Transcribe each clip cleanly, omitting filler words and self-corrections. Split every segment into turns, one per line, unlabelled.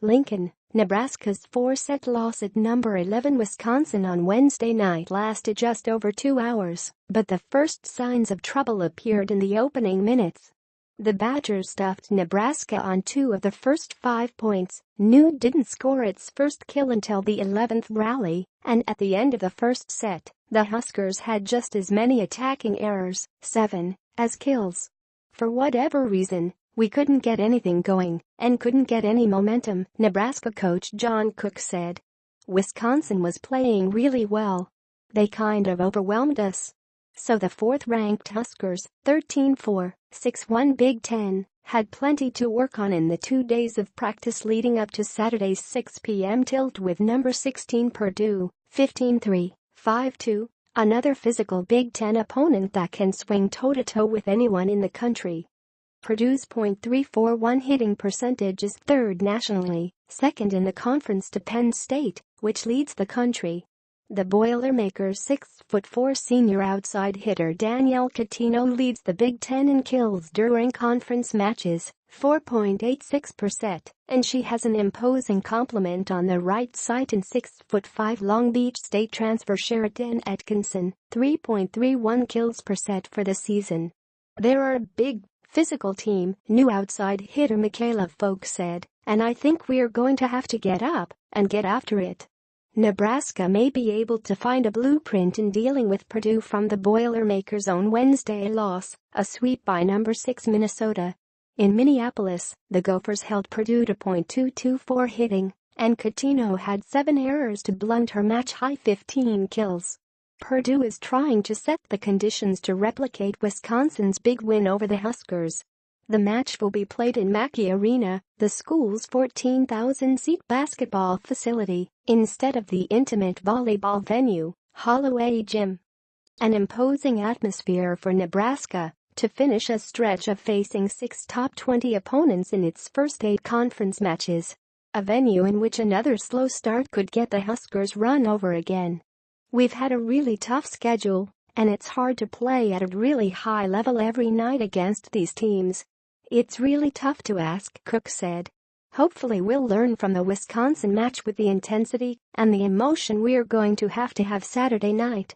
Lincoln, Nebraska's four-set loss at number 11 Wisconsin on Wednesday night lasted just over 2 hours, but the first signs of trouble appeared in the opening minutes. The Badgers stuffed Nebraska on 2 of the first 5 points. New didn't score its first kill until the 11th rally, and at the end of the first set, the Huskers had just as many attacking errors, 7, as kills. For whatever reason, we couldn't get anything going and couldn't get any momentum, Nebraska coach John Cook said. Wisconsin was playing really well. They kind of overwhelmed us. So the fourth-ranked Huskers, 13-4, 6-1 Big Ten, had plenty to work on in the 2 days of practice leading up to Saturday's 6 p.m. tilt with number 16 Purdue, 15-3, 5-2, another physical Big Ten opponent that can swing toe-to-toe with anyone in the country. Purdue's .341 hitting percentage is third nationally, second in the conference to Penn State, which leads the country. The Boilermakers' 6'4" senior outside hitter Danielle Catino leads the Big Ten in kills during conference matches, 4.86%, and she has an imposing complement on the right side in 6'5" Long Beach State transfer Sheridan Atkinson, 3.31 kills per set for the season. They're a big, physical team, new outside hitter Michaela Folk said, and I think we're going to have to get up and get after it. Nebraska may be able to find a blueprint in dealing with Purdue from the Boilermakers' own Wednesday loss, a sweep by number 6 Minnesota. In Minneapolis, the Gophers held Purdue to .224 hitting, and Catino had 7 errors to blunt her match-high 15 kills. Purdue is trying to set the conditions to replicate Wisconsin's big win over the Huskers. The match will be played in Mackey Arena, the school's 14,000-seat basketball facility, instead of the intimate volleyball venue, Holloway Gym. An imposing atmosphere for Nebraska to finish a stretch of facing 6 top 20 opponents in its first 8 conference matches. A venue in which another slow start could get the Huskers run over again. We've had a really tough schedule, and it's hard to play at a really high level every night against these teams. It's really tough to ask, Cook said. Hopefully we'll learn from the Wisconsin match with the intensity and the emotion we're going to have Saturday night.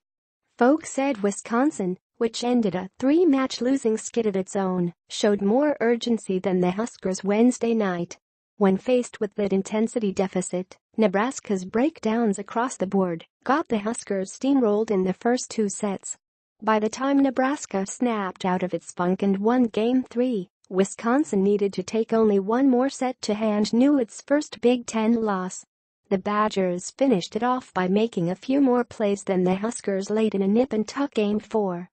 Folk said Wisconsin, which ended a 3-match losing skid of its own, showed more urgency than the Huskers Wednesday night. When faced with that intensity deficit, Nebraska's breakdowns across the board got the Huskers steamrolled in the first 2 sets. By the time Nebraska snapped out of its funk and won Game 3, Wisconsin needed to take only one more set to hand New its first Big Ten loss. The Badgers finished it off by making a few more plays than the Huskers late in a nip-and-tuck Game 4.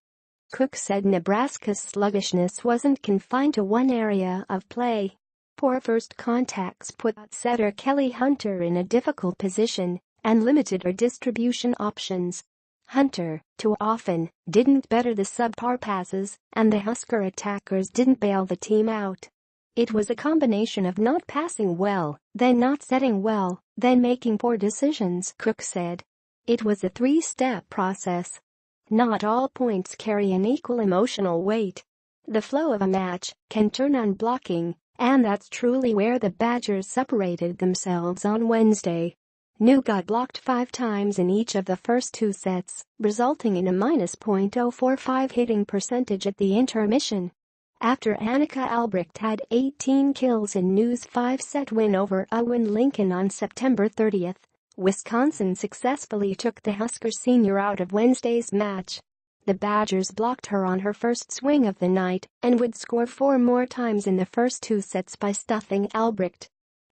Cook said Nebraska's sluggishness wasn't confined to one area of play. Poor first contacts put setter Kelly Hunter in a difficult position and limited her distribution options. Hunter, too often, didn't better the subpar passes, and the Husker attackers didn't bail the team out. It was a combination of not passing well, then not setting well, then making poor decisions, Cook said. It was a 3-step process. Not all points carry an equal emotional weight. The flow of a match can turn on blocking, and that's truly where the Badgers separated themselves on Wednesday. New got blocked 5 times in each of the first 2 sets, resulting in a -.045 hitting percentage at the intermission. After Annika Albrecht had 18 kills in New's 5-set win over Owen Lincoln on September 30th, Wisconsin successfully took the Huskers senior out of Wednesday's match. The Badgers blocked her on her first swing of the night and would score 4 more times in the first 2 sets by stuffing Albrecht.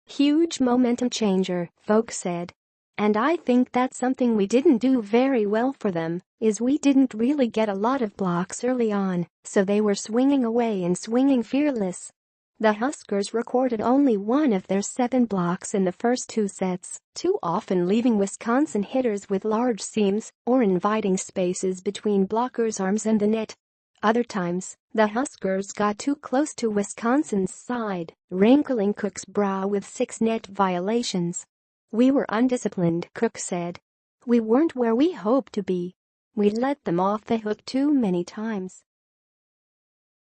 Huge momentum changer, Folk said. And I think that's something we didn't do very well for them, is we didn't really get a lot of blocks early on, so they were swinging away and swinging fearless. The Huskers recorded only 1 of their 7 blocks in the first 2 sets, too often leaving Wisconsin hitters with large seams or inviting spaces between blockers' arms and the net. Other times, the Huskers got too close to Wisconsin's side, wrinkling Cook's brow with 6 net violations. We were undisciplined, Cook said. We weren't where we hoped to be. We let them off the hook too many times.